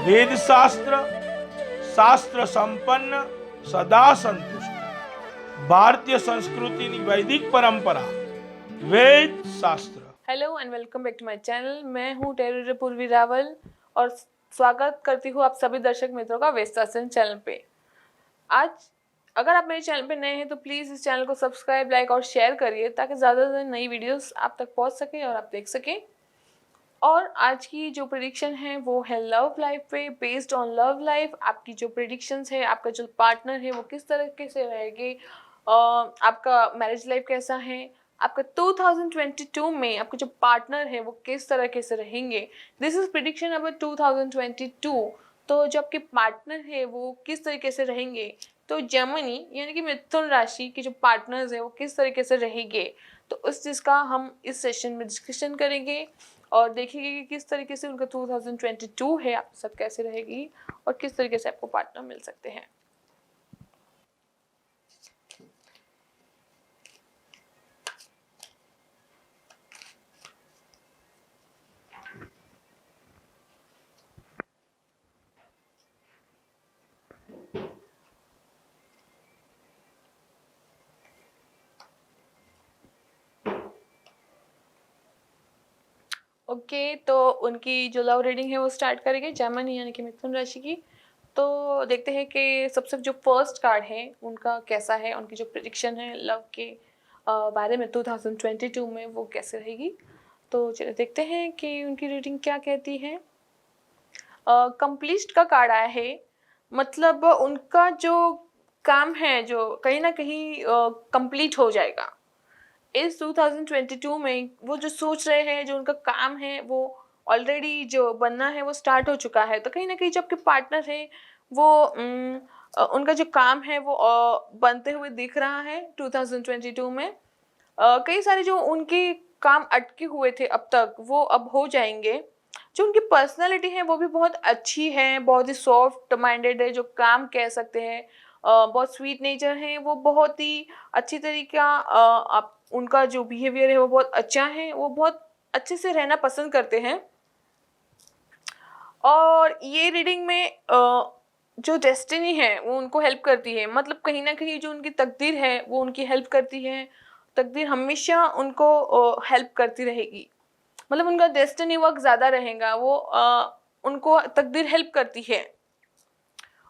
वेद शास्त्र શાસ્ત્ર સંપન્ન સદા સંતુષ્ટ ભારતીય સંસ્કૃતિની વૈદિક પરંપરા વેદ શાસ્ત્ર। Hello and welcome back to my channel. मैं हूं टेरर पूर्वी रावल और स्वागत करती हूं आप सभी दर्शक मित्रों का वेद शास्त्र चैनल पे। आज अगर आप मेरे चैनल पे नए हैं तो प्लीज़ इस चैनल को सब्सक्राइब, लाइक और शेयर करिए ताकि ज़्यादा से ज़्यादा नई वीडियोस आप तक पहुंच सके और आप देख सकें। और आज की जो प्रेडिक्शन है वो है लव लाइफ पे, बेस्ड ऑन लव लाइफ। आपकी जो प्रेडिक्शंस है, आपका जो पार्टनर है वो किस तरीके से रहेगी, आपका मैरिज लाइफ कैसा है, आपका 2022 में आपका जो पार्टनर है वो किस तरीके से रहेंगे। This is prediction about 2022। तो जो आपके पार्टनर है वो किस तरीके से रहेंगे, तो जर्मनी यानी कि मिथुन राशि के जो पार्टनर्स है वो किस तरीके से रहेंगे, तो उस चीज़ का हम इस सेशन में डिस्कशन करेंगे और देखेंगे कि किस तरीके से उनका 2022 है, आप सब कैसे रहेगी और किस तरीके से आपको पार्टनर मिल सकते हैं। ओके, तो उनकी जो लव रीडिंग है वो स्टार्ट करेंगे जर्मनी यानी कि मिथुन राशि की। तो देखते हैं कि सबसे जो फर्स्ट कार्ड है उनका कैसा है, उनकी जो प्रेडिक्शन है लव के बारे में 2022 में वो कैसे रहेगी। तो चलिए देखते हैं कि उनकी रीडिंग क्या कहती है। कंप्लीट का कार्ड आया है, मतलब उनका जो काम है जो कहीं ना कहीं कंप्लीट हो जाएगा इस 2022 में। वो जो सोच रहे हैं, जो उनका काम है वो ऑलरेडी जो बनना है वो स्टार्ट हो चुका है। तो कहीं ना कहीं जो आपके पार्टनर है वो उनका जो काम है वो बनते हुए दिख रहा है 2022 में। कई सारे जो उनके काम अटके हुए थे अब तक वो अब हो जाएंगे। जो उनकी पर्सनालिटी है वो भी बहुत अच्छी है, बहुत ही सॉफ्ट माइंडेड है, जो काम कह सकते हैं। बहुत स्वीट नेचर है, वो बहुत ही अच्छी तरीका आप उनका जो बिहेवियर है वो बहुत अच्छा है, वो बहुत अच्छे से रहना पसंद करते हैं। और ये रीडिंग में जो डेस्टिनी है वो उनको हेल्प करती है, मतलब कहीं ना कहीं जो उनकी तकदीर है वो उनकी हेल्प करती है। तकदीर हमेशा उनको हेल्प करती रहेगी, मतलब उनका डेस्टिनी वर्क ज़्यादा रहेगा, वो उनको तकदीर हेल्प करती है।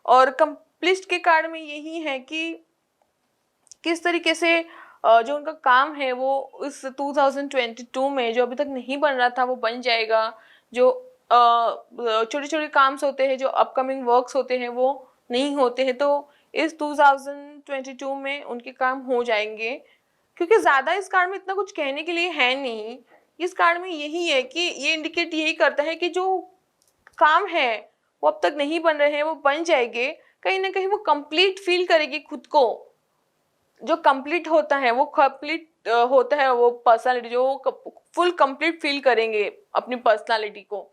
और कंप्लीट के कार्ड में यही है कि किस तरीके से जो उनका काम है वो इस 2022 में जो अभी तक नहीं बन रहा था वो बन जाएगा। जो छोटे छोटे काम्स होते हैं, जो अपकमिंग वर्क्स होते हैं वो नहीं होते हैं, तो इस 2022 में उनके काम हो जाएंगे। क्योंकि ज़्यादा इस कार्ड में इतना कुछ कहने के लिए है नहीं। इस कार्ड में यही है कि ये इंडिकेट यही करता है कि जो काम है वो अब तक नहीं बन रहे हैं वो बन जाएंगे। कहीं ना कहीं वो कंप्लीट फील करेगी खुद को। जो कंप्लीट होता है वो कंप्लीट होता है, वो पर्सनालिटी जो फुल कंप्लीट फील करेंगे अपनी पर्सनालिटी को।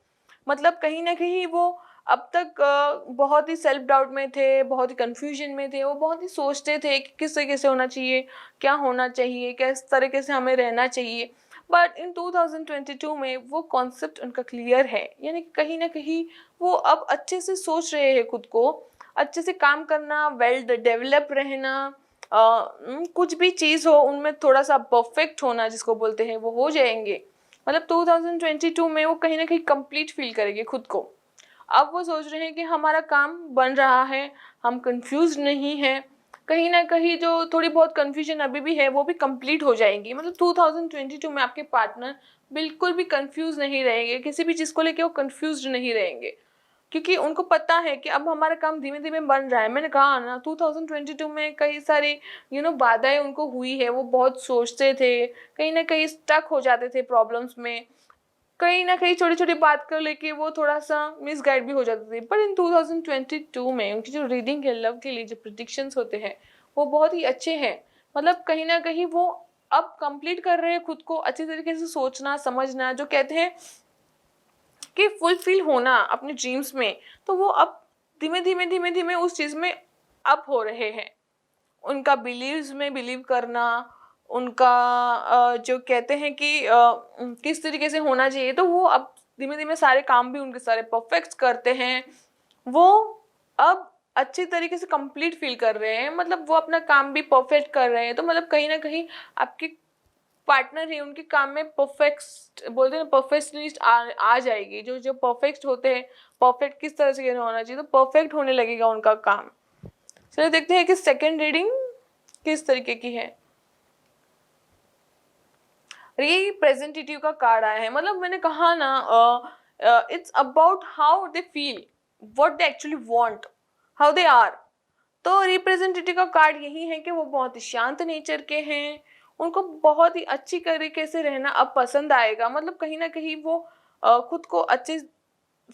मतलब कहीं ना कहीं वो अब तक बहुत ही सेल्फ डाउट में थे, बहुत ही कंफ्यूजन में थे, वो बहुत ही सोचते थे कि किस तरीके से होना चाहिए, क्या होना चाहिए, किस तरीके से हमें रहना चाहिए। बट इन 2022 में वो कॉन्सेप्ट उनका क्लियर है, यानी कि कहीं ना कहीं वो अब अच्छे से सोच रहे हैं खुद को, अच्छे से काम करना, वेल डेवलप रहना, कुछ भी चीज़ हो उनमें थोड़ा सा परफेक्ट होना जिसको बोलते हैं वो हो जाएंगे। मतलब 2022 में वो कहीं ना कहीं कंप्लीट फील करेंगे खुद को। अब वो सोच रहे हैं कि हमारा काम बन रहा है, हम कंफ्यूज नहीं हैं। कहीं ना कहीं जो थोड़ी बहुत कंफ्यूजन अभी भी है वो भी कंप्लीट हो जाएंगी। मतलब 2022 में आपके पार्टनर बिल्कुल भी कंफ्यूज नहीं रहेंगे, किसी भी चीज़ को लेके वो कंफ्यूज नहीं रहेंगे, क्योंकि उनको पता है कि अब हमारा काम धीमे धीमे बन रहा है। मैंने कहा ना 2022 में कई सारी बाधाएं उनको हुई है, वो बहुत सोचते थे, कहीं ना कहीं स्टक हो जाते थे प्रॉब्लम्स में, कहीं ना कहीं छोटी छोटी बात को लेके वो थोड़ा सा मिसगाइड भी हो जाते थे। पर इन 2022 में उनकी जो रीडिंग है लव के लिए, जो प्रिडिक्शंस होते हैं वो बहुत ही अच्छे हैं। मतलब कहीं ना कहीं वो अब कंप्लीट कर रहे हैं खुद को अच्छी तरीके से सोचना समझना, जो कहते हैं कि फुलफिल होना अपने ड्रीम्स में। तो वो अब धीमे धीमे धीमे धीमे उस चीज़ में अप हो रहे हैं। उनका बिलीव्स में बिलीव करना, उनका जो कहते हैं कि किस तरीके से होना चाहिए, तो वो अब धीमे धीमे सारे काम भी उनके सारे परफेक्ट करते हैं। वो अब अच्छी तरीके से कंप्लीट फील कर रहे हैं, मतलब वो अपना काम भी परफेक्ट कर रहे हैं। तो मतलब कहीं ना कहीं आपकी पार्टनर है उनके काम में परफेक्ट बोलते हैं, परफेक्शनिस्ट आ जाएगी। जो जो परफेक्ट होते हैं, परफेक्ट किस तरह से होना चाहिए, तो परफेक्ट होने लगेगा उनका काम। चलिए देखते हैं कि सेकंड रीडिंग किस तरीके की है। रिप्रेजेंटेटिव का कार्ड आया है, मतलब मैंने कहा ना, it's about how they feel, what they actually want, how they are. तो रिप्रेजेंटेटिव का कार्ड यही है कि वो बहुत ही शांत नेचर के हैं, उनको बहुत ही अच्छी तरीके से रहना अब पसंद आएगा। मतलब कहीं ना कहीं वो खुद को अच्छे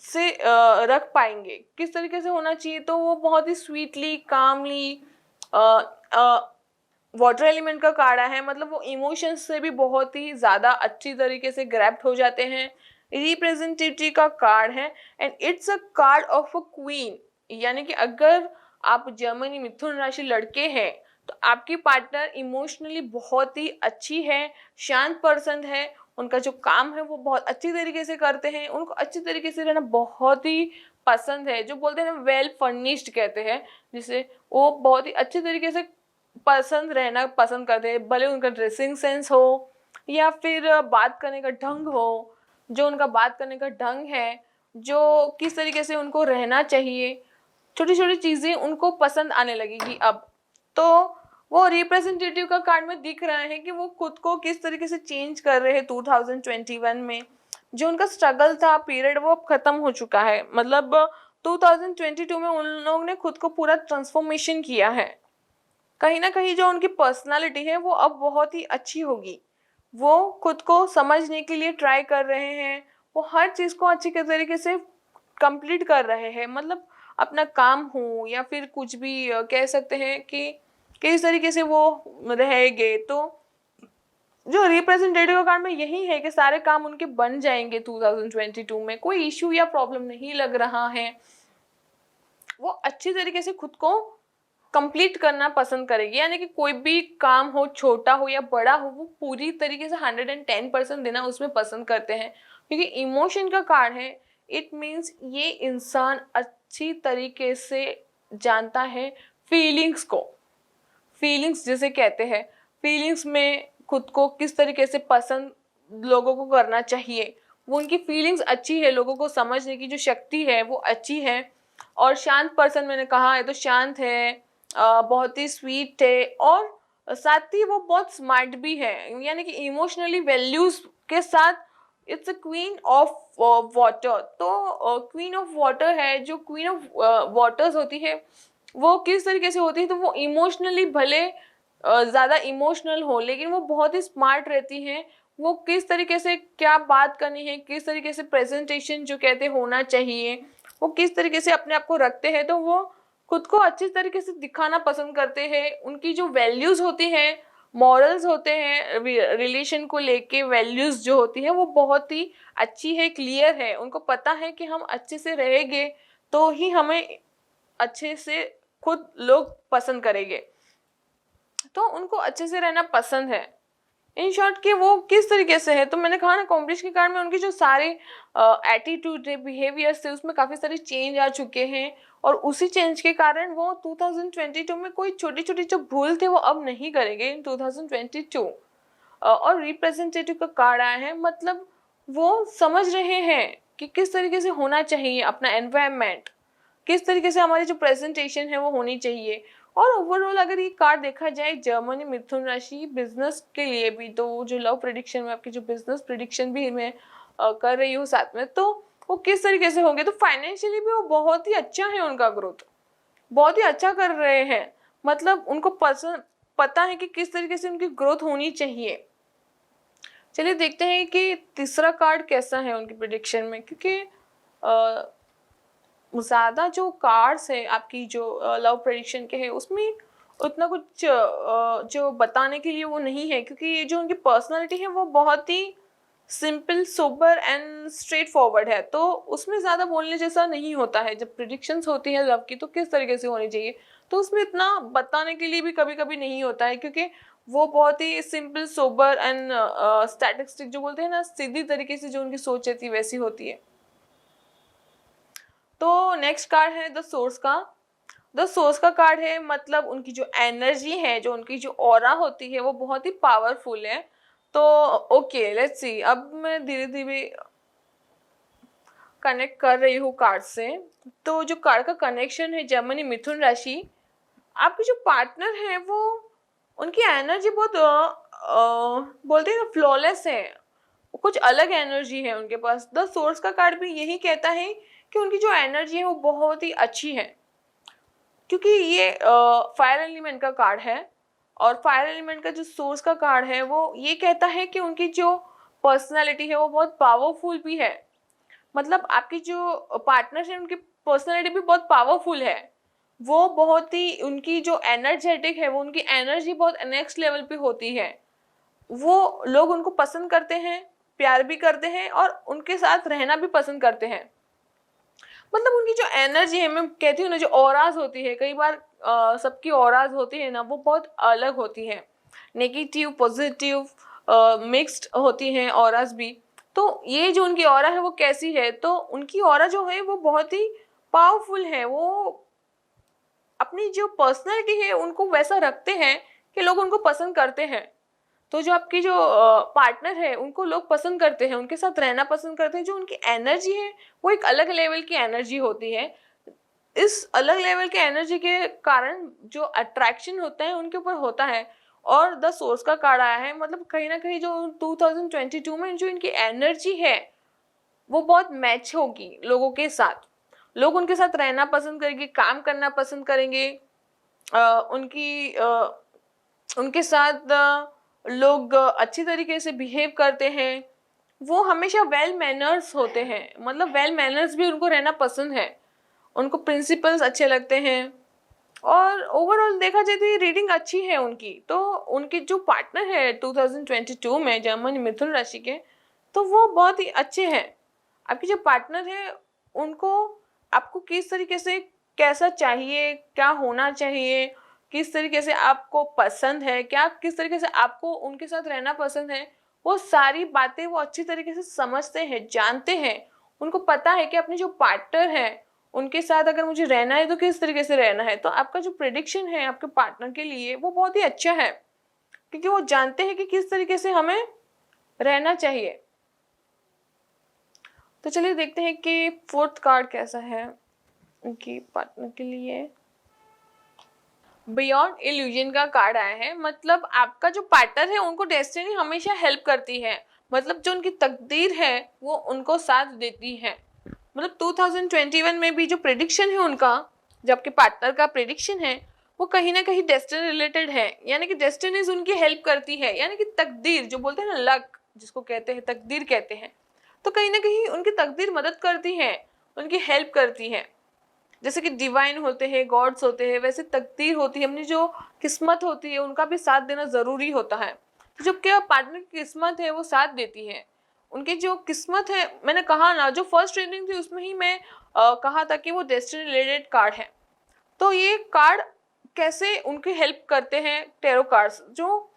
से रख पाएंगे। किस तरीके से होना चाहिए, तो वो बहुत ही स्वीटली, कामली, वाटर एलिमेंट का कार्ड है, मतलब वो इमोशंस से भी बहुत ही ज़्यादा अच्छी तरीके से ग्रैप्ट हो जाते हैं। रिप्रेजेंटेटिव का कार्ड है and it's a card of a queen, यानी कि अगर आप जर्मनी मिथुन राशि लड़के हैं तो आपकी पार्टनर इमोशनली बहुत ही अच्छी है, शांत पर्सन है, उनका जो काम है वो बहुत अच्छी तरीके से करते हैं, उनको अच्छी तरीके से रहना बहुत ही पसंद है। जो बोलते हैं ना, वेल फर्निश्ड कहते हैं जिसे, वो बहुत ही अच्छे तरीके से पसंद रहना पसंद करते हैं। भले उनका ड्रेसिंग सेंस हो या फिर बात करने का ढंग हो, जो उनका बात करने का ढंग है, जो किस तरीके से उनको रहना चाहिए, छोटी छोटी चीज़ें उनको पसंद आने लगेगी अब। तो वो रिप्रेजेंटेटिव का कार्ड में दिख रहा है कि वो खुद को किस तरीके से चेंज कर रहे हैं 2021 में। जो उनका स्ट्रगल था पीरियड, वो अब खत्म हो चुका है। मतलब 2022 में उन लोगों ने खुद को पूरा ट्रांसफॉर्मेशन किया है। कहीं ना कहीं जो उनकी पर्सनालिटी है वो अब बहुत ही अच्छी होगी। वो खुद को समझने के लिए ट्राई कर रहे हैं, वो हर चीज़ को अच्छी तरीके से कंप्लीट कर रहे हैं। मतलब अपना काम हो या फिर कुछ भी कह सकते हैं कि किस तरीके से वो रहेंगे। तो जो रिप्रेजेंटेटिव कार्ड में यही है कि सारे काम उनके बन जाएंगे 2022 में, कोई इश्यू या प्रॉब्लम नहीं लग रहा है। वो अच्छी तरीके से खुद को कंप्लीट करना पसंद करेगी, यानी कि कोई भी काम हो, छोटा हो या बड़ा हो, वो पूरी तरीके से 110% देना उसमें पसंद करते हैं। क्योंकि इमोशन का कार्ड है, इट मीन्स ये इंसान अच्छी तरीके से जानता है फीलिंग्स को। फीलिंग्स जिसे कहते हैं, फीलिंग्स में खुद को किस तरीके से पसंद लोगों को करना चाहिए, वो उनकी फीलिंग्स अच्छी है, लोगों को समझने की जो शक्ति है वो अच्छी है। और शांत पर्सन मैंने कहा है, तो शांत है, बहुत ही स्वीट है, और साथ ही वो बहुत स्मार्ट भी है, यानी कि इमोशनली वैल्यूज के साथ। It's a queen of water. तो क्वीन ऑफ वाटर है, जो क्वीन ऑफ वाटर्स होती है वो किस तरीके से होती है, तो वो इमोशनली भले ज़्यादा इमोशनल हो, लेकिन वो बहुत ही स्मार्ट रहती हैं। वो किस तरीके से क्या बात करनी है, किस तरीके से प्रेजेंटेशन जो कहते होना चाहिए, वो किस तरीके से अपने आप को रखते हैं, तो वो खुद को अच्छी तरीके से दिखाना पसंद करते हैं। उनकी जो वैल्यूज़ होती हैं, मॉरल्स होते हैं, रिलेशन को लेके वैल्यूज़ जो होती है वो बहुत ही अच्छी है, क्लियर है। उनको पता है कि हम अच्छे से रहेंगे तो ही हमें अच्छे से खुद लोग पसंद करेंगे। तो उनको अच्छे से रहना पसंद है। इन शॉर्ट कि वो किस तरीके से है, तो मैंने कहा ना, कॉम्बिनेशन के कारण में उनके जो सारे एटीट्यूड थे, बिहेवियर्स थे, उसमें काफ़ी सारे चेंज आ चुके हैं। और उसी चेंज के कारण वो 2022 में कोई छोटी छोटी जो भूल थे वो अब नहीं करेंगे इन 2022। और रिप्रेजेंटेटिव का कार्ड आया है, मतलब वो समझ रहे हैं कि किस तरीके से होना चाहिए अपना एनवायरनमेंट, किस तरीके से हमारी जो प्रेजेंटेशन है वो होनी चाहिए। और ओवरऑल अगर ये कार्ड देखा जाए जर्मनी मिथुन राशि बिजनेस के लिए भी, तो जो लव प्रेडिक्शन में आपकी जो बिजनेस प्रेडिक्शन भी मैं कर रही हूँ साथ में, तो वो किस तरीके से होंगे, तो फाइनेंशियली भी वो बहुत ही अच्छा है, उनका ग्रोथ बहुत ही अच्छा कर रहे हैं। मतलब उनको पसंद पता है कि किस तरीके से उनकी ग्रोथ होनी चाहिए। चलिए देखते हैं कि तीसरा कार्ड कैसा है उनकी प्रिडिक्शन में, क्योंकि ज़्यादा जो कार्ड्स है आपकी जो लव प्रेडिक्शन के हैं उसमें उतना कुछ जो बताने के लिए वो नहीं है, क्योंकि ये जो उनकी पर्सनालिटी है वो बहुत ही simple, sober and straightforward है। तो उसमें ज़्यादा बोलने जैसा नहीं होता है। जब प्रिडिक्शंस होती हैं लव की तो किस तरीके से होनी चाहिए, तो उसमें इतना बताने के लिए भी कभी कभी नहीं होता है, क्योंकि वो बहुत ही सिंपल, सोबर एंड स्टैटिस्टिक जो बोलते हैं ना, सीधी तरीके से जो उनकी सोच रहती है वैसी होती है। तो नेक्स्ट कार्ड है द सोर्स का। द सोर्स का कार्ड है मतलब उनकी जो एनर्जी है, जो उनकी जो ऑरा होती है वो बहुत ही पावरफुल है। तो ओके लेट्स सी, अब मैं धीरे धीरे कनेक्ट कर रही हूँ कार्ड से। तो जो कार्ड का कनेक्शन है जर्मनी मिथुन राशि, आपके जो पार्टनर है वो उनकी एनर्जी बहुत बोलते हैं ना फ्लॉलेस है, कुछ अलग एनर्जी है उनके पास। द सोर्स का कार्ड भी यही कहता है कि उनकी जो एनर्जी है वो बहुत ही अच्छी है, क्योंकि ये फायर एलिमेंट का कार्ड है और फायर एलिमेंट का जो सोर्स का कार्ड है वो ये कहता है कि उनकी जो पर्सनालिटी है वो बहुत पावरफुल भी है। मतलब आपकी जो पार्टनर है उनकी पर्सनालिटी भी बहुत पावरफुल है, वो बहुत ही उनकी जो एनर्जेटिक है, वो उनकी एनर्जी बहुत नेक्स्ट लेवल पे होती है। वो लोग उनको पसंद करते हैं, प्यार भी करते हैं और उनके साथ रहना भी पसंद करते हैं। मतलब उनकी जो एनर्जी है, मैं कहती हूँ ना, जो ऑराज होती है, कई बार सबकी ऑराज होती है ना, वो बहुत अलग होती है, नेगेटिव पॉजिटिव मिक्स्ड होती हैं ऑराज भी। तो ये जो उनकी ऑरा है वो कैसी है, तो उनकी ऑरा जो है वो बहुत ही पावरफुल है। वो अपनी जो पर्सनैलिटी है उनको वैसा रखते हैं कि लोग उनको पसंद करते हैं। तो जो आपकी जो पार्टनर है उनको लोग पसंद करते हैं, उनके साथ रहना पसंद करते हैं। जो उनकी एनर्जी है वो एक अलग लेवल की एनर्जी होती है। इस अलग लेवल के एनर्जी के कारण जो अट्रैक्शन होता है उनके ऊपर होता है। और द सोर्स का कार्ड आया है, मतलब कहीं ना कहीं जो 2022 में जो इनकी एनर्जी है वो बहुत मैच होगी लोगों के साथ। लोग उनके साथ रहना पसंद करेंगे, काम करना पसंद करेंगे। उनके साथ लोग अच्छी तरीके से बिहेव करते हैं। वो हमेशा वेल मैनर्स होते हैं, मतलब वेल मैनर्स भी उनको रहना पसंद है। उनको प्रिंसिपल्स अच्छे लगते हैं और ओवरऑल देखा जाए तो ये रीडिंग अच्छी है उनकी। तो उनके जो पार्टनर है 2022 में जर्मनी मिथुन राशि के, तो वो बहुत ही अच्छे हैं। आपके जो पार्टनर है उनको आपको किस तरीके से कैसा चाहिए, क्या होना चाहिए, किस तरीके से आपको पसंद है, क्या किस तरीके से आपको उनके साथ रहना पसंद है, वो सारी बातें वो अच्छी तरीके से समझते हैं, जानते हैं। उनको पता है कि अपने जो पार्टनर है उनके साथ अगर मुझे रहना है तो किस तरीके से रहना है। तो आपका जो प्रेडिक्शन है आपके पार्टनर के लिए वो बहुत ही अच्छा है, क्योंकि वो जानते हैं कि किस तरीके से हमें रहना चाहिए। तो चलिए देखते हैं कि फोर्थ कार्ड कैसा है उनकी पार्टनर के लिए। बियॉन्ड इल्यूजन का कार्ड आया है, मतलब आपका जो पार्टनर है उनको डेस्टिनी हमेशा हेल्प करती है। मतलब जो उनकी तकदीर है वो उनको साथ देती है। मतलब 2021 में भी जो प्रेडिक्शन है उनका, जो आपके पार्टनर का प्रेडिक्शन है, वो कहीं ना कहीं डेस्टिनी रिलेटेड है। यानी कि डेस्टिनीज उनकी हेल्प करती है, यानी कि तकदीर जो बोलते हैं ना, लक जिसको कहते हैं, तकदीर कहते हैं। तो कहीं ना कहीं उनकी तकदीर मदद करती है, उनकी हेल्प करती है। जैसे कि डिवाइन होते हैं, गॉड्स होते हैं, वैसे तकदीर होती है, अपनी जो किस्मत होती है उनका भी साथ देना ज़रूरी होता है। तो जब क्या पार्टनर की किस्मत है वो साथ देती है, उनकी जो किस्मत है, मैंने कहा ना जो फर्स्ट रीडिंग थी उसमें ही मैं कहा था कि वो डेस्टिनी रिलेटेड कार्ड है। तो ये कार्ड कैसे उनकी हेल्प करते हैं, टैरो कार्ड्स जो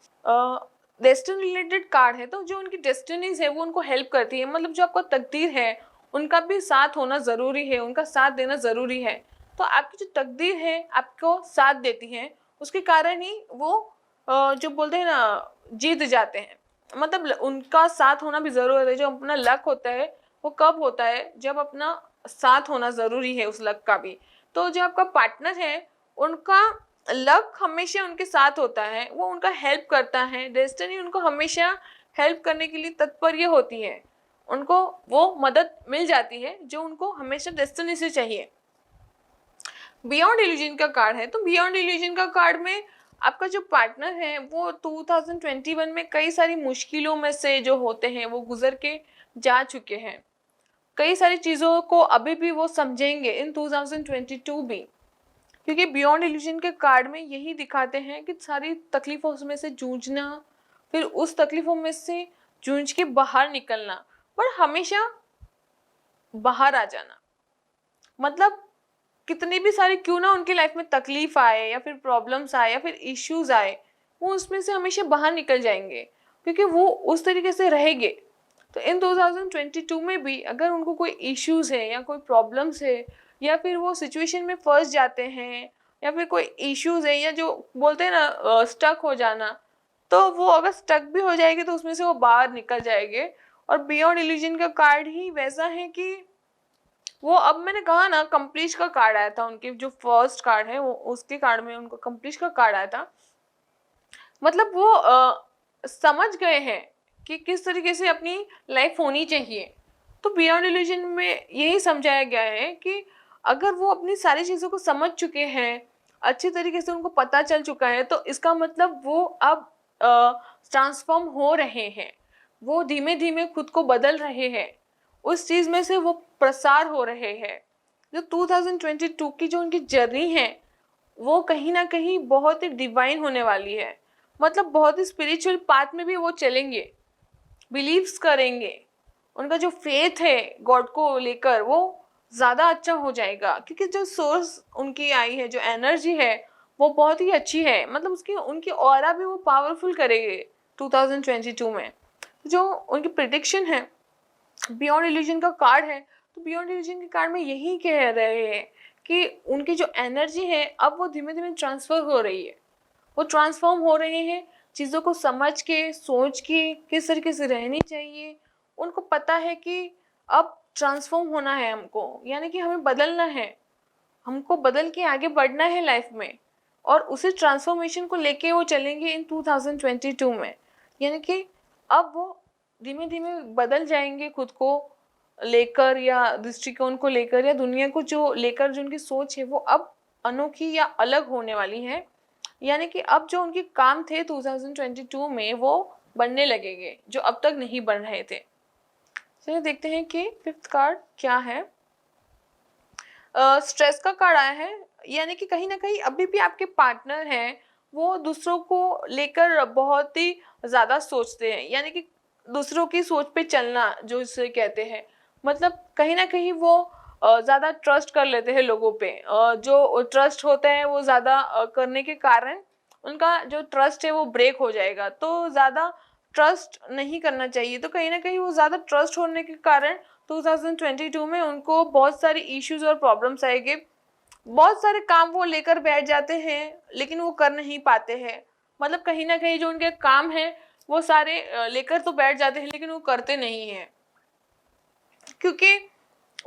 डेस्टिनी रिलेटेड कार्ड है, तो जो उनकी डेस्टिनीज है वो उनको हेल्प करती है। मतलब जो आपका तकदीर है उनका भी साथ होना ज़रूरी है, उनका साथ देना ज़रूरी है। तो आपकी जो तकदीर है आपको साथ देती है, उसके कारण ही वो जो बोलते हैं ना जीत जाते हैं। मतलब उनका साथ होना भी ज़रूरी है। जो अपना लक होता है वो कब होता है, जब अपना साथ होना ज़रूरी है उस लक का भी। तो जो आपका पार्टनर है उनका लक हमेशा उनके साथ होता है, वो उनका हेल्प करता है। डेस्टिनी उनको हमेशा हेल्प करने के लिए तत्पर होती है, उनको वो मदद मिल जाती है जो उनको हमेशा डेस्टिनी से चाहिए। बियॉन्ड इल्यूजन का कार्ड है, तो बियॉन्ड इल्यूजन का कार्ड में आपका जो पार्टनर है वो 2021 में कई सारी मुश्किलों में से जो होते हैं वो गुजर के जा चुके हैं। कई सारी चीज़ों को अभी भी वो समझेंगे इन 2022 भी, क्योंकि बियॉन्ड इल्यूजन के कार्ड में यही दिखाते हैं कि सारी तकलीफों में से जूझना, फिर उस तकलीफों में से जूझ के बाहर निकलना, पर हमेशा बाहर आ जाना। मतलब कितनी भी सारी क्यों ना उनकी लाइफ में तकलीफ आए या फिर प्रॉब्लम्स आए या फिर इश्यूज आए, वो उसमें से हमेशा बाहर निकल जाएंगे, क्योंकि वो उस तरीके से रहेंगे। तो इन 2022 में भी अगर उनको कोई इश्यूज है या कोई प्रॉब्लम्स है या फिर वो सिचुएशन में फंस जाते हैं, या फिर कोई इश्यूज है, या जो बोलते हैं ना स्टक हो जाना, तो वो अगर स्टक भी हो जाएगी तो उसमें से वो बाहर निकल जाएंगे। और बियॉन्ड इल्यूजन का कार्ड ही वैसा है कि वो, अब मैंने कहा ना कंप्लीट का कार्ड आया था, उनके जो फर्स्ट कार्ड है वो उसके कार्ड में उनको कंप्लीट का कार्ड आया था। मतलब वो समझ गए हैं कि किस तरीके से अपनी लाइफ होनी चाहिए। तो बियॉन्ड इल्यूजन में यही समझाया गया है कि अगर वो अपनी सारी चीज़ों को समझ चुके हैं, अच्छी तरीके से उनको पता चल चुका है, तो इसका मतलब वो अब ट्रांसफॉर्म हो रहे हैं, वो धीमे धीमे खुद को बदल रहे हैं, उस चीज़ में से वो प्रसार हो रहे हैं। जो 2022 की जो उनकी जर्नी है वो कहीं ना कहीं बहुत ही डिवाइन होने वाली है। मतलब बहुत ही स्पिरिचुअल पाथ में भी वो चलेंगे, बिलीव्स करेंगे, उनका जो फेथ है गॉड को लेकर वो ज़्यादा अच्छा हो जाएगा, क्योंकि जो सोर्स उनकी आई है, जो एनर्जी है वो बहुत ही अच्छी है। मतलब उसकी उनकी ऑरा भी वो पावरफुल करेंगे 2022 में। जो उनकी प्रिडिक्शन है, बियॉन्ड इल्यूजन का कार्ड है, तो बियॉन्ड इल्यूजन के कार्ड में यही कह रहे हैं कि उनकी जो एनर्जी है अब वो धीमे धीमे ट्रांसफ़र हो रही है, वो ट्रांसफॉर्म हो रहे हैं, चीज़ों को समझ के सोच के किस तरीके से रहनी चाहिए। उनको पता है कि अब ट्रांसफॉर्म होना है हमको, यानी कि हमें बदलना है, हमको बदल के आगे बढ़ना है लाइफ में, और उसी ट्रांसफॉर्मेशन को लेके वो चलेंगे इन 2022 में। यानी कि अब वो धीमे धीमे बदल जाएंगे खुद को लेकर, या दृष्टिकोण को लेकर, या दुनिया को जो लेकर जो उनकी सोच है वो अब अनोखी या अलग होने वाली है। यानी कि अब जो उनके काम थे 2022 में वो बनने लगेंगे जो अब तक नहीं बन रहे थे। चलिए देखते हैं कि फिफ्थ कार्ड क्या है। स्ट्रेस का कार्ड आया है, यानी कि कहीं ना कहीं अभी भी आपके पार्टनर हैं वो दूसरों को लेकर बहुत ही ज़्यादा सोचते हैं, यानी कि दूसरों की सोच पे चलना जो इसे कहते हैं। मतलब कहीं ना कहीं वो ज़्यादा ट्रस्ट कर लेते हैं लोगों पे, जो ट्रस्ट होते हैं वो ज़्यादा करने के कारण उनका जो ट्रस्ट है वो ब्रेक हो जाएगा, तो ज़्यादा ट्रस्ट नहीं करना चाहिए। तो कहीं ना कहीं वो ज़्यादा ट्रस्ट होने के कारण 2022 में उनको बहुत सारी इश्यूज और प्रॉब्लम्स आएंगे। बहुत सारे काम वो लेकर बैठ जाते हैं लेकिन वो कर नहीं पाते हैं। मतलब कहीं ना कहीं जो उनके काम है वो सारे लेकर तो बैठ जाते हैं लेकिन वो करते नहीं हैं, क्योंकि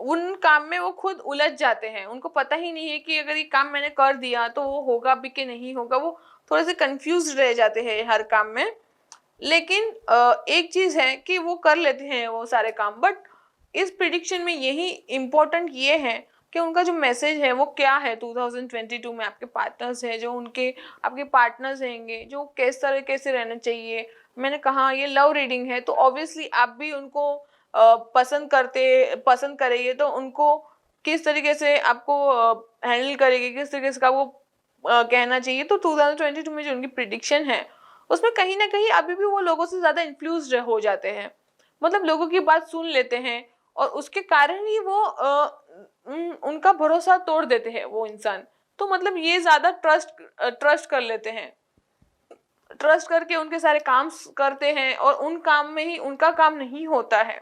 उन काम में वो खुद उलझ जाते हैं। उनको पता ही नहीं है कि अगर ये काम मैंने कर दिया तो वो होगा भी कि नहीं होगा। वो थोड़े से कंफ्यूज रह जाते हैं हर काम में। लेकिन एक चीज है कि वो कर लेते हैं वो सारे काम, बट इस प्रिडिक्शन में यही इम्पोर्टेंट ये है कि उनका जो मैसेज है वो क्या है 2022 में। आपके पार्टनर्स है जो उनके आपके पार्टनर्स रहेंगे जो किस तरीके से रहना चाहिए। मैंने कहा ये लव रीडिंग है तो ऑब्वियसली आप भी उनको पसंद करेंगे, तो उनको किस तरीके से आपको हैंडल करेंगे, किस तरीके से आपको कहना चाहिए। तो 2022 में जो उनकी प्रिडिक्शन है उसमें कहीं ना कहीं अभी भी वो लोगों से ज़्यादा इन्फ्लुएंस्ड हो जाते हैं। मतलब लोगों की बात सुन लेते हैं और उसके कारण ही वो उनका भरोसा तोड़ देते हैं वो इंसान। तो मतलब ये ज़्यादा ट्रस्ट कर लेते हैं, ट्रस्ट करके उनके सारे काम करते हैं और उन काम में ही उनका काम नहीं होता है।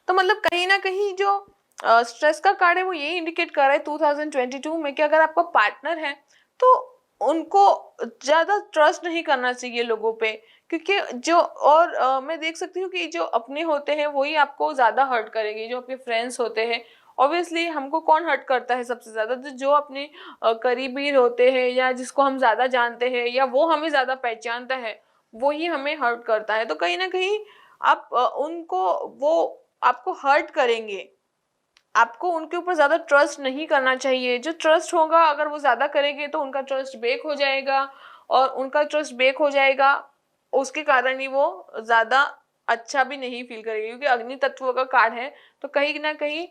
तो मतलब कहीं ना कहीं जो स्ट्रेस का कार्ड है वो ये इंडिकेट कर रहा है 2022 में कि अगर आपका पार्टनर है तो उनको ज़्यादा ट्रस्ट नहीं करना चाहिए लोगों पे, क्योंकि जो और मैं देख सकती हूँ कि जो अपने होते हैं वही आपको ज़्यादा हर्ट करेंगे। जो आपके फ्रेंड्स होते हैं, ऑब्वियसली हमको कौन हर्ट करता है सबसे ज़्यादा, तो जो अपने करीबी होते हैं या जिसको हम ज़्यादा जानते हैं या वो हमें ज़्यादा पहचानता है वही हमें हर्ट करता है। तो कहीं ना कहीं आप उनको वो आपको हर्ट करेंगे, आपको उनके ऊपर ज़्यादा ट्रस्ट नहीं करना चाहिए। जो ट्रस्ट होगा अगर वो ज़्यादा करेंगे तो उनका ट्रस्ट ब्रेक हो जाएगा, और उनका ट्रस्ट ब्रेक हो जाएगा उसके कारण ही वो ज़्यादा अच्छा भी नहीं फील करेंगे, क्योंकि अग्नि तत्व का कार्ड है। तो कहीं ना कहीं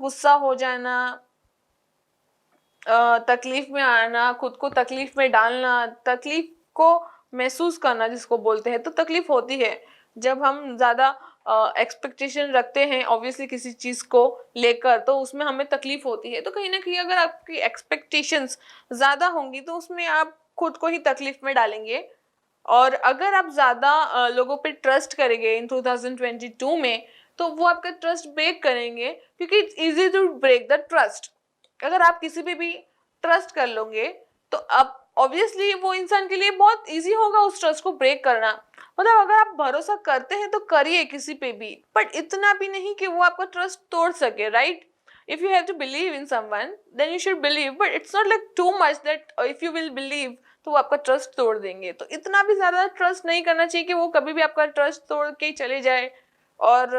गुस्सा हो जाना, तकलीफ में आना, खुद को तकलीफ में डालना, तकलीफ को महसूस करना जिसको बोलते हैं। तो तकलीफ होती है जब हम ज़्यादा एक्सपेक्टेशन रखते हैं ऑब्वियसली किसी चीज़ को लेकर, तो उसमें हमें तकलीफ होती है। तो कहीं ना कहीं अगर आपकी एक्सपेक्टेशंस ज़्यादा होंगी तो उसमें आप खुद को ही तकलीफ में डालेंगे। और अगर आप ज़्यादा लोगों पे ट्रस्ट करेंगे इन 2022 में तो वो आपका ट्रस्ट ब्रेक करेंगे, क्योंकि it's easy to break the trust. अगर आप किसी पे भी ट्रस्ट कर लोगे तो अब ऑब्वियसली वो इंसान के लिए बहुत इजी होगा उस ट्रस्ट को ब्रेक करना। मतलब अगर आप भरोसा करते हैं तो करिए किसी पे भी, बट इतना भी नहीं कि वो आपका ट्रस्ट तोड़ सके, right? If you have to believe in someone, then you should believe, but it's not like too much that if you will believe तो वो आपका ट्रस्ट तोड़ देंगे। तो इतना भी ज्यादा ट्रस्ट नहीं करना चाहिए कि वो कभी भी आपका ट्रस्ट तोड़ के चले जाए और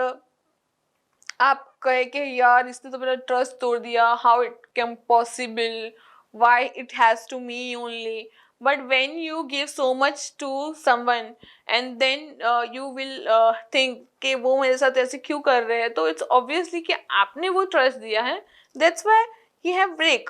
आप कहे कि यार इसने तो मेरा ट्रस्ट तोड़ दिया, how it can possible, why it has to me only. But when you give so much to someone and then you will think कि वो मेरे साथ ऐसे क्यों कर रहे हैं, तो इट्स ऑब्वियसली कि आपने वो ट्रस्ट दिया है, that's why he have break.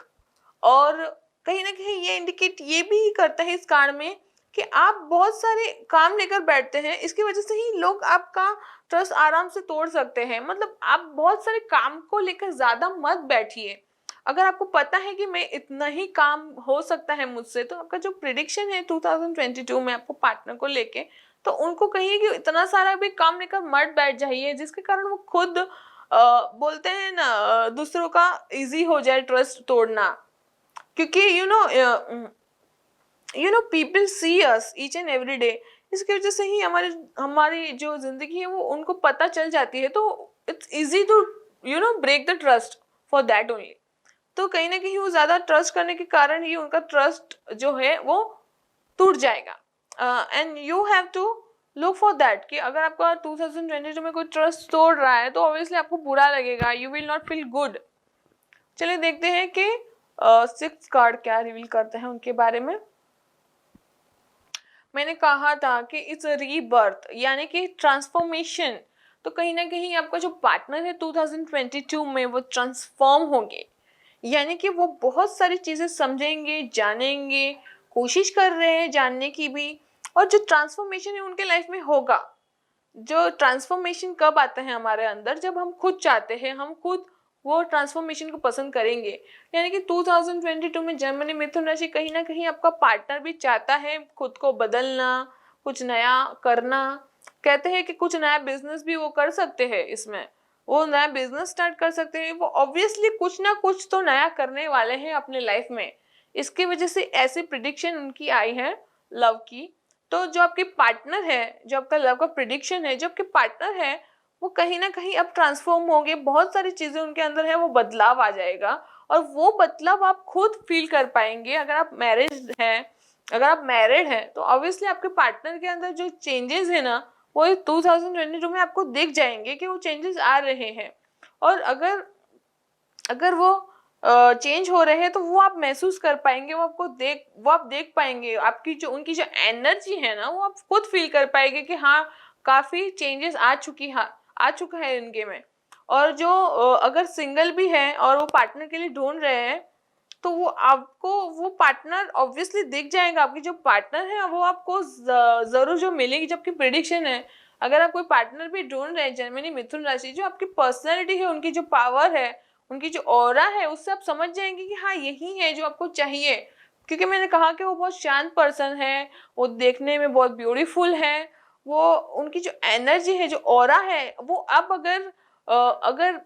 और कहीं ना कहीं ये इंडिकेट ये भी करता है इस कार्ड में कि आप बहुत सारे काम लेकर बैठते हैं, इसकी वजह से ही लोग आपका ट्रस्ट आराम से तोड़ सकते हैं। मतलब आप बहुत सारे काम को लेकर ज्यादा मत बैठिए। अगर आपको पता है कि मैं इतना ही काम हो सकता है मुझसे, तो आपका जो प्रिडिक्शन है 2022 में आपको पार्टनर को लेके, तो उनको कहिए कि इतना सारा भी काम लेकर मत बैठ जाइए जिसके कारण वो खुद बोलते हैं ना दूसरों का इजी हो जाए ट्रस्ट तोड़ना। क्योंकि people see us each and every day, इसकी वजह से ही हमारी जो जिंदगी है वो उनको पता चल जाती है, तो it's easy to break the trust for that only. तो कहीं ना कहीं वो ज्यादा ट्रस्ट करने के कारण ही उनका ट्रस्ट जो है वो टूट जाएगा। And you have to look for that कि अगर आपका 2022 में कोई ट्रस्ट तोड़ रहा है तो ऑब्वियसली आपको बुरा लगेगा, you will not feel good. चलिए देखते हैं कि 6 कार्ड क्या रिवील करते हैं उनके बारे में। मैंने कहा था कि इट्स अ रीबर्थ, यानी कि ट्रांसफॉर्मेशन। तो कहीं ना कहीं आपका जो पार्टनर है 2022 में वो ट्रांसफॉर्म होंगे, यानी कि वो बहुत सारी चीजें समझेंगे, जानेंगे, कोशिश कर रहे हैं जानने की भी। और जो ट्रांसफॉर्मेशन है उनके लाइफ में होगा। जो ट्रांसफॉर्मेशन कब आता है हमारे अंदर, जब हम खुद चाहते हैं, हम खुद वो ट्रांसफॉर्मेशन को पसंद करेंगे। यानी कि 2022 में जर्मनी मिथुन राशि कहीं ना कहीं आपका पार्टनर भी चाहता है खुद को बदलना, कुछ नया करना। कहते हैं कि कुछ नया बिजनेस भी वो कर सकते हैं, इसमें वो नया बिजनेस स्टार्ट कर सकते हैं। वो ऑब्वियसली कुछ ना कुछ तो नया करने वाले हैं अपने लाइफ में, इसकी वजह से ऐसी प्रिडिक्शन उनकी आई है लव की। तो जो आपके पार्टनर है, जो आपका लव का प्रिडिक्शन है, जो आपके पार्टनर है वो कहीं ना कहीं अब ट्रांसफॉर्म होंगे। बहुत सारी चीजें उनके अंदर है, वो बदलाव आ जाएगा और वो बदलाव आप खुद फील कर पाएंगे। अगर आप मैरिज हैं, अगर आप मैरिड हैं, तो ऑब्वियसली आपके पार्टनर के अंदर जो चेंजेस है ना वो 2022 में आपको दिख जाएंगे कि वो चेंजेस आ रहे हैं। और अगर वो चेंज हो रहे हैं तो वो आप महसूस कर पाएंगे, वो आप देख पाएंगे। आपकी जो उनकी जो एनर्जी है ना वो आप खुद फील कर पाएंगे कि हाँ काफी चेंजेस आ चुका है इनके में। और जो अगर सिंगल भी है और वो पार्टनर के लिए ढूंढ रहे हैं, तो वो आपको वो पार्टनर ऑब्वियसली दिख जाएगा। आपकी जो पार्टनर है वो आपको जरूर जो मिलेगी। जबकि प्रिडिक्शन है, अगर आप कोई पार्टनर भी ढूंढ रहे हैं जर्मनी मिथुन राशि, जो आपकी पर्सनैलिटी है, उनकी जो पावर है, उनकी जो ऑरा है, उससे आप समझ जाएंगे कि हाँ यही है जो आपको चाहिए। क्योंकि मैंने कहा कि वो बहुत शांत पर्सन है, वो देखने में बहुत ब्यूटीफुल है, वो उनकी जो एनर्जी है, जो ऑरा है, वो अब अगर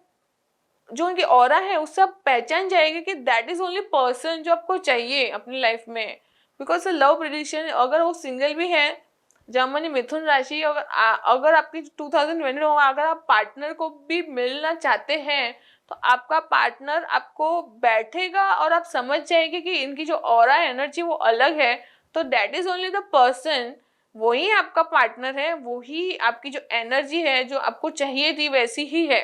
जो उनकी ऑरा है उससे आप पहचान जाएंगे कि दैट इज ओनली पर्सन जो आपको चाहिए अपनी लाइफ में। बिकॉज लव प्रिडिक्शन, अगर वो सिंगल भी है जर्मनी मिथुन राशि, अगर आपकी 2020 में अगर आप पार्टनर को भी मिलना चाहते हैं तो आपका पार्टनर आपको बैठेगा और आप समझ जाएंगे कि इनकी जो ऑरा एनर्जी वो अलग है। तो that is only the person, वही आपका पार्टनर है, वही आपकी जो एनर्जी है जो आपको चाहिए थी वैसी ही है।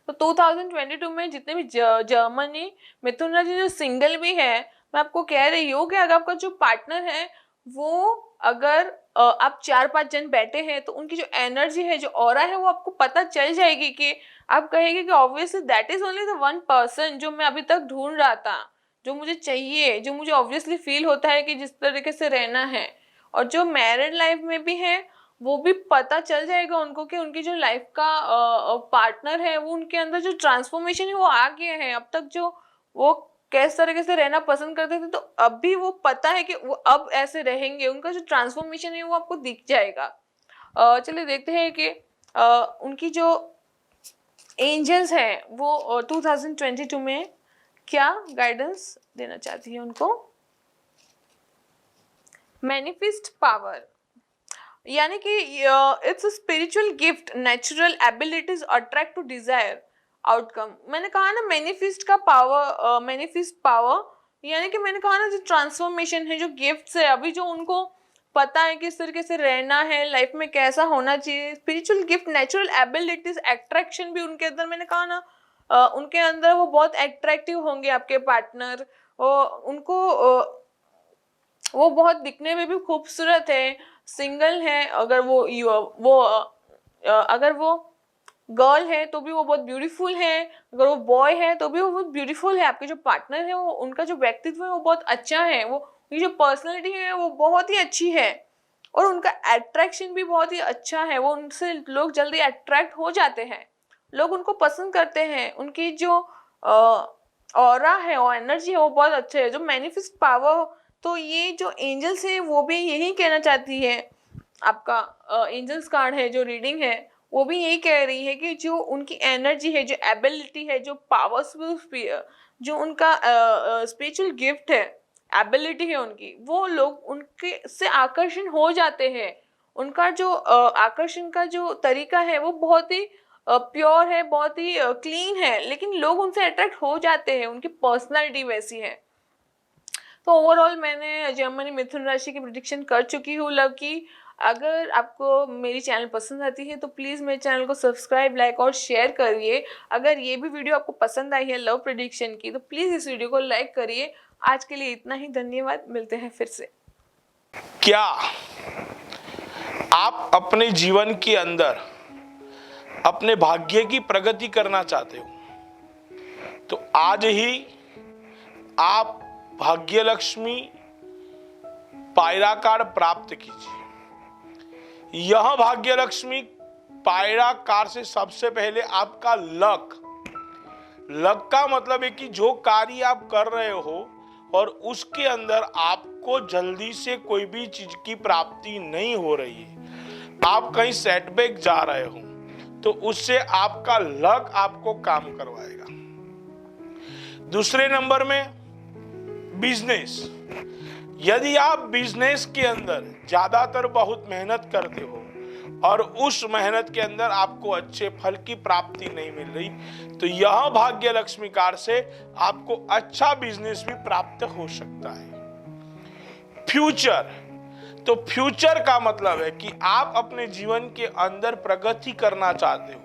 तो 2022 में जितने भी जर्मनी मिथुन राशि जो सिंगल भी है, मैं आपको कह रही हूँ कि अगर आपका जो पार्टनर है वो अगर आप 4-5 जन बैठे हैं तो उनकी जो एनर्जी है, जो ऑरा है, वो आपको पता चल जाएगी कि आप कहेंगे कि obviously that is only the one person जो मैं अभी तक ढूंढ रहा था, जो मुझे चाहिए, जो मुझे ऑब्वियसली फील होता है कि जिस तरीके से रहना है। और जो मैरिड लाइफ में भी है वो भी पता चल जाएगा उनको कि उनकी जो लाइफ का पार्टनर है वो उनके अंदर जो ट्रांसफॉर्मेशन है वो आ गया है। अब तक जो वो किस तरीके से रहना पसंद करते थे, तो अब भी वो पता है कि वो अब ऐसे रहेंगे। उनका जो ट्रांसफॉर्मेशन है वो आपको दिख जाएगा। चलिए देखते हैं कि उनकी जो एंजल्स हैं वो 2022 में क्या गाइडेंस देना चाहती है उनको। मैनिफेस्ट पावर, यानी कि it's a spiritual gift, natural abilities attract to desire outcome. मैंने कहा ना मैनिफेस्ट का पावर, मैनिफेस्ट पावर यानी कि मैंने कहा ना जो ट्रांसफॉर्मेशन है, जो गिफ्ट्स है, अभी जो उनको पता है किस तरीके से रहना है लाइफ में, कैसा होना चाहिए, spiritual gift, natural abilities, attraction भी उनके अंदर, मैंने कहा ना उनके अंदर वो बहुत एट्रैक्टिव होंगे आपके पार्टनर, उनको वो बहुत दिखने में भी खूबसूरत है, सिंगल है अगर अगर वो गर्ल है तो भी वो बहुत ब्यूटीफुल है, अगर वो बॉय है तो भी वो बहुत ब्यूटीफुल है। आपके जो पार्टनर है वो, उनका जो व्यक्तित्व है वो बहुत अच्छा है, वो उनकी जो पर्सनैलिटी है वो बहुत ही अच्छी है, और उनका अट्रैक्शन भी बहुत ही अच्छा है, वो उनसे लोग जल्दी अट्रैक्ट हो जाते हैं, लोग उनको पसंद करते हैं, उनकी जो ऑरा है और एनर्जी है वो बहुत अच्छे है। जो मैनिफेस्ट पावर, तो ये जो एंजल्स है वो भी यही कहना चाहती है, आपका एंजल्स कार्ड है जो रीडिंग है वो भी यही कह रही है कि जो उनकी एनर्जी है, जो एबिलिटी है, जो पावरफुल, जो उनका स्पिरिचुअल गिफ्ट है, एबिलिटी है उनकी, वो लोग उनके से आकर्षण हो जाते हैं। उनका जो आकर्षण का जो तरीका है वो बहुत ही प्योर है, बहुत ही क्लीन है, लेकिन लोग उनसे अट्रैक्ट हो जाते हैं, उनकी पर्सनालिटी वैसी है। तो ओवरऑल मैंने जर्मनी मिथुन राशि की प्रेडिक्शन कर चुकी हूँ लव की। अगर आपको मेरी चैनल पसंद आती है तो प्लीज़ मेरे चैनल को सब्सक्राइब, लाइक और शेयर करिए। अगर ये भी वीडियो आपको पसंद आई है लव प्रेडिक्शन की तो प्लीज़ इस वीडियो को लाइक करिए। आज के लिए इतना ही, धन्यवाद, मिलते हैं फिर से। क्या आप अपने जीवन के अंदर अपने भाग्य की प्रगति करना चाहते हो तो आज ही आप भाग्य लक्ष्मी पायरा कार्ड प्राप्त कीजिए। यह भाग्य लक्ष्मी पायरा कार्ड से सबसे पहले आपका लक का मतलब है कि जो कार्य आप कर रहे हो और उसके अंदर आपको जल्दी से कोई भी चीज की प्राप्ति नहीं हो रही है, आप कहीं सेटबैक जा रहे हो तो उससे आपका लक आपको काम करवाएगा। दूसरे नंबर में बिजनेस, यदि आप बिजनेस के अंदर ज्यादातर बहुत मेहनत करते हो और उस मेहनत के अंदर आपको अच्छे फल की प्राप्ति नहीं मिल रही तो यह भाग्य लक्ष्मी कार्ड से आपको अच्छा बिजनेस भी प्राप्त हो सकता है। फ्यूचर, तो फ्यूचर का मतलब है कि आप अपने जीवन के अंदर प्रगति करना चाहते हो,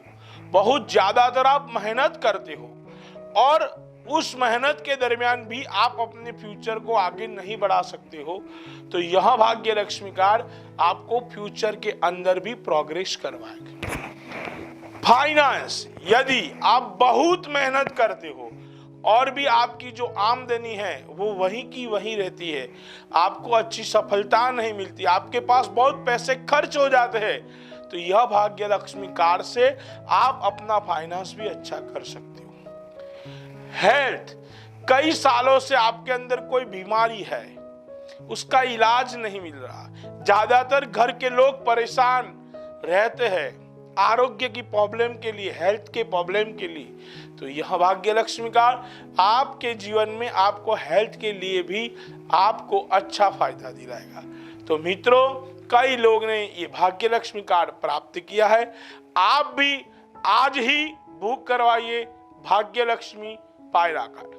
बहुत ज्यादातर आप मेहनत करते हो और उस मेहनत के दरमियान भी आप अपने फ्यूचर को आगे नहीं बढ़ा सकते हो तो यह भाग्य लक्ष्मी कार्ड आपको फ्यूचर के अंदर भी प्रोग्रेस करवाएगा। फाइनेंस, यदि आप बहुत मेहनत करते हो और भी आपकी जो आमदनी है वो वहीं की वहीं रहती है, आपको अच्छी सफलता नहीं मिलती, आपके पास बहुत पैसे खर्च हो जाते हैं तो यह भाग्य लक्ष्मी कार्ड से आप अपना फाइनेंस भी अच्छा कर सकते हो। हेल्थ, कई सालों से आपके अंदर कोई बीमारी है, उसका इलाज नहीं मिल रहा, ज्यादातर घर के लोग परेशान रहते हैं आरोग्य की प्रॉब्लम के लिए, हेल्थ के प्रॉब्लम के लिए, तो यह भाग्य लक्ष्मी कार्ड आपके जीवन में आपको हेल्थ के लिए भी आपको अच्छा फायदा दिलाएगा। तो मित्रों, कई लोग ने ये भाग्य लक्ष्मी कार्ड प्राप्त किया है, आप भी आज ही बुक करवाइए भाग्य लक्ष्मी पायरा कार्ड।